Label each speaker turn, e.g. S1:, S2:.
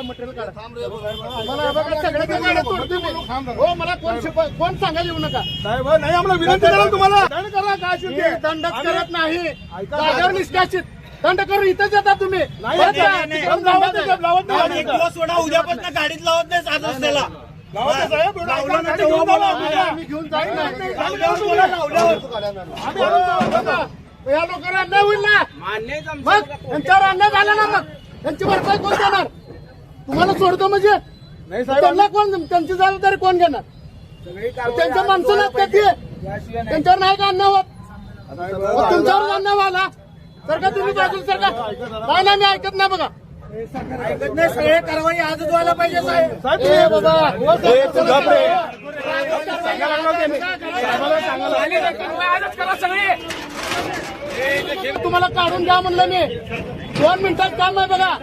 S1: मला मटेरियल काढा. मला बघा सगळे काही गाड्या तोडतो मी. हो मला कोण सांगायला येऊ नका
S2: साहेब. नाही आम्हाला विनंती करा तुम्हाला दंड करा काय असेल ते.
S1: दंडच करत नाही जागेवर निष्कासित दंड करून इथंच येता तुम्ही.
S2: लावत नाही.
S3: एक दिवस सोडा उद्यापासून गाडीत लावत नाही सात रस्त्याला.
S2: साहेब
S1: आम्ही घेऊन जाईल ना. या लोकांना अन्याय होईल ना. मग त्यांच्यावर अन्याय झाला ना मग त्यांची भरपाई कोण देणार. तुम्हाला सोडतो म्हणजे
S2: नाही साहेब.
S1: त्यांना कोण त्यांची जबाबदारी कोण घेणार. त्यांच्या माणसं नाहीत का ते त्यांच्यावर नाही का अन्याय होत. तुमच्यावर अन्याय व्हायला सर का तुम्ही बाजूला सर का नाही मी ऐकत नाही बघा.
S3: ऐकत नाही. सगळे कारवाई आजच व्हायला पाहिजे साहेब.
S1: ए बाबा
S3: आजच करा सगळे.
S1: तुम्हाला काढून घ्या म्हणलं मी 2 मिनिटात काम आहे बघा.